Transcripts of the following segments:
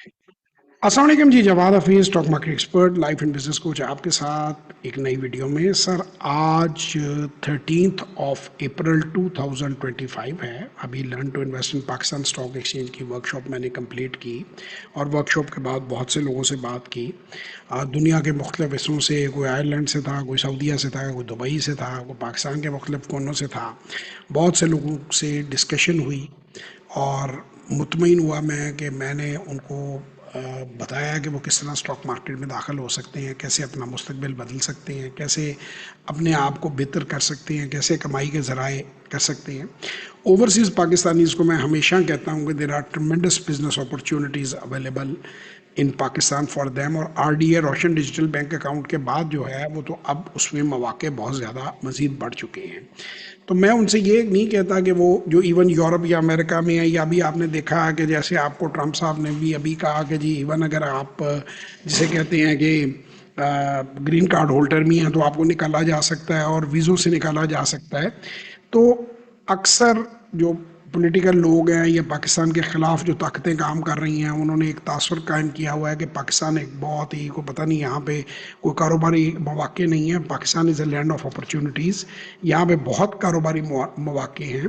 अस्सलाम वालेकुम जी, Jawad Hafeez stock market expert life and business coach आपके साथ एक नई वीडियो में। सर आज 13 अप्रैल 2025 है। अभी learn to invest in Pakistan stock exchange की वर्कशॉप मैंने कंप्लीट की और वर्कशॉप के बाद बहुत से लोगों से बात की। दुनिया के मुख्तलिफ हिस्सों से, कोई आयरलैंड से था, कोई सऊदीया से था, कोई दुबई से था, कोई पाकिस्तान के मुख्तलिफ कोनों से था। बहुत से लोगों से डिस्कशन हुई और मुतमईन हुआ मैं कि मैंने उनको बताया कि वो किस तरह स्टॉक मार्केट में दाखिल हो सकते हैं, कैसे अपना मुस्तकबिल बदल सकते हैं, कैसे अपने आप को बेहतर कर सकते हैं, कैसे कमाई के ज़राए कर सकते हैं। ओवरसीज़ पाकिस्तानीज़ को मैं हमेशा कहता हूँ कि there are tremendous business opportunities available in Pakistan for them. और RDA Roshan digital bank account के बाद जो है वो तो अब उसमें मौके बहुत ज़्यादा मज़ीद बढ़ चुके हैं। तो मैं उनसे ये नहीं कहता कि वो जो इवन यूरोप या अमेरिका में है, या भी आपने देखा है कि जैसे आपको ट्रंप साहब ने भी अभी कहा कि जी इवन अगर आप जिसे कहते हैं कि ग्रीन कार्ड होल्डर भी हैं तो आपको निकाला जा सकता है और वीज़ों से निकाला जा सकता है। तो अक्सर जो पॉलिटिकल लोग हैं या पाकिस्तान के ख़िलाफ़ जो ताकतें काम कर रही हैं, उन्होंने एक तासुर कायम किया हुआ है कि पाकिस्तान एक बहुत ही को पता नहीं यहाँ पे कोई कारोबारी मौक़े नहीं है। Pakistan is a land of opportunities, यहाँ पे बहुत कारोबारी मौक़े हैं।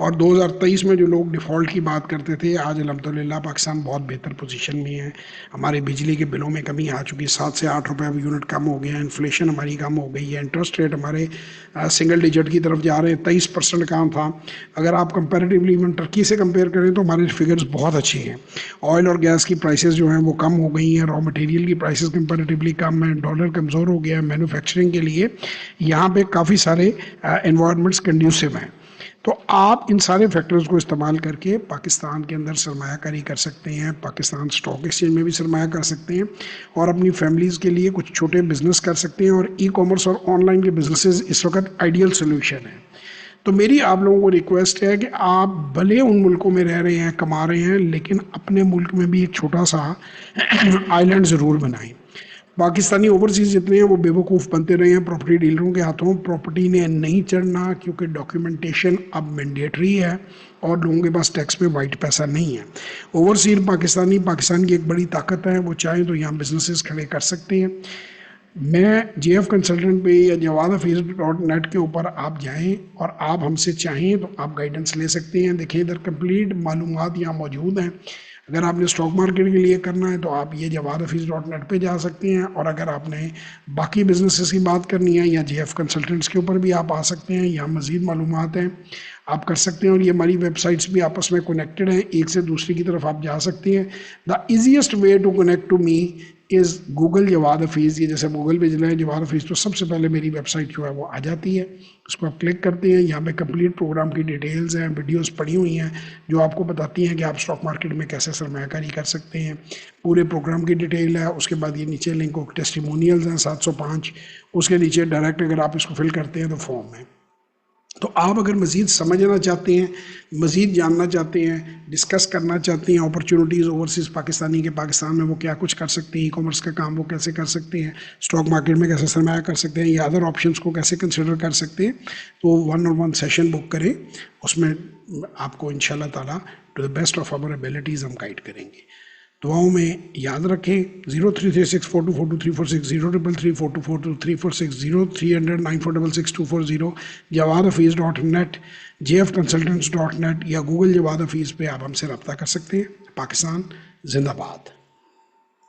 और 2023 में जो लोग डिफ़ॉल्ट की बात करते थे, आज अल्हम्दुलिल्लाह पाकिस्तान बहुत बेहतर पोजीशन में है। हमारे बिजली के बिलों में कमी आ चुकी है, 7 से 8 रुपये अब यूनिट कम हो गया है, इन्फ्लेशन हमारी कम हो गई है, इंटरेस्ट रेट हमारे सिंगल डिजिट की तरफ जा रहे हैं, 23% काम था। अगर आप कंपेरेटिवली इवन टर्की से कंपेयर करें तो हमारे फिगर्स बहुत अच्छे हैं। ऑयल और गैस की प्राइसेस जो हैं वो कम हो गई हैं, रॉ मटेरियल की प्राइसेस कंपेरेटिवली कम है, डॉलर कमज़ोर हो गया है, मैन्युफैक्चरिंग के लिए यहाँ पे काफ़ी सारे एनवायरनमेंट्स कंड्यूसिव हैं। तो आप इन सारे फैक्टर्स को इस्तेमाल करके पाकिस्तान के अंदर सरमायाकारी कर सकते हैं, पाकिस्तान स्टॉक एक्सचेंज में भी सरमाया कर सकते हैं और अपनी फैमिलीज़ के लिए कुछ छोटे बिजनेस कर सकते हैं। और ई कॉमर्स और ऑनलाइन के बिजनेसेस इस वक्त आइडियल सोल्यूशन है। तो मेरी आप लोगों को रिक्वेस्ट है कि आप भले उन मुल्कों में रह रहे हैं, कमा रहे हैं, लेकिन अपने मुल्क में भी एक छोटा सा आइलैंड ज़रूर बनाएं। पाकिस्तानी ओवरसीज़ जितने हैं वो बेवकूफ़ बनते रहे हैं प्रॉपर्टी डीलरों के हाथों। प्रॉपर्टी ने नहीं चढ़ना क्योंकि डॉक्यूमेंटेशन अब मैंडेटरी है और लोगों के पास टैक्स में वाइट पैसा नहीं है। ओवरसीज़ पाकिस्तान की एक बड़ी ताकत है, वो चाहें तो यहाँ बिजनेसेस खड़े कर सकते हैं। मैं JF कंसल्टेंट पे या jawad-hafiz.net के ऊपर आप जाएं और आप हमसे चाहें तो आप गाइडेंस ले सकते हैं। देखिए इधर कंप्लीट मालूमात यहाँ मौजूद हैं। अगर आपने स्टॉक मार्केट के लिए करना है तो आप ये jawad-hafiz.net पे जा सकते हैं, और अगर आपने बाकी बिजनेसेस की बात करनी है या JF कंसल्टेंट्स के ऊपर भी आप आ सकते हैं। यहाँ मज़ीद मालूमात हैं, आप कर सकते हैं। और ये हमारी वेबसाइट्स भी आपस में कनेक्टेड हैं, एक से दूसरी की तरफ आप जा सकते हैं। The easiest way to connect to me is Google Jawad Hafeez. ये जैसे गूगल पे चले जवाद हफीज़ तो सबसे पहले मेरी वेबसाइट जो है वो आ जाती है। उसको आप क्लिक करते हैं, यहाँ पे कंप्लीट प्रोग्राम की डिटेल्स हैं, वीडियोस पड़ी हुई हैं जो आपको बताती हैं कि आप स्टॉक मार्केट में कैसे सरमायाकारी कर सकते हैं। पूरे प्रोग्राम की डिटेल है। उसके बाद ये नीचे लिंक टेस्टिमोनियल्स हैं 705, उसके नीचे डायरेक्ट अगर आप इसको फिल करते हैं तो फॉर्म है। तो आप अगर मज़ीद समझना चाहते हैं, मज़ीद जानना चाहते हैं, डिस्कस करना चाहते हैं अपॉर्चुनिटीज़ ओवरसीज़ पाकिस्तानी के पाकिस्तान में वो क्या कुछ कर सकते हैं, ई कॉमर्स का काम वो कैसे कर सकते हैं, स्टॉक मार्केट में कैसे सरमाया कर सकते हैं, या अदर ऑप्शंस को कैसे कंसिडर कर सकते हैं, तो 1-on-1 सेशन बुक करें। उसमें आपको इंशाल्लाह ताला to the best of our abilities हम गाइड करेंगे। दुआओं में याद रखें। 033642423460, 0334242346, 03009466 jawad-hafiz.net, jfconsultants.net या गूगल जवाद हफीज़ पे आप हमसे रब्ता कर सकते हैं। पाकिस्तान जिंदाबाद।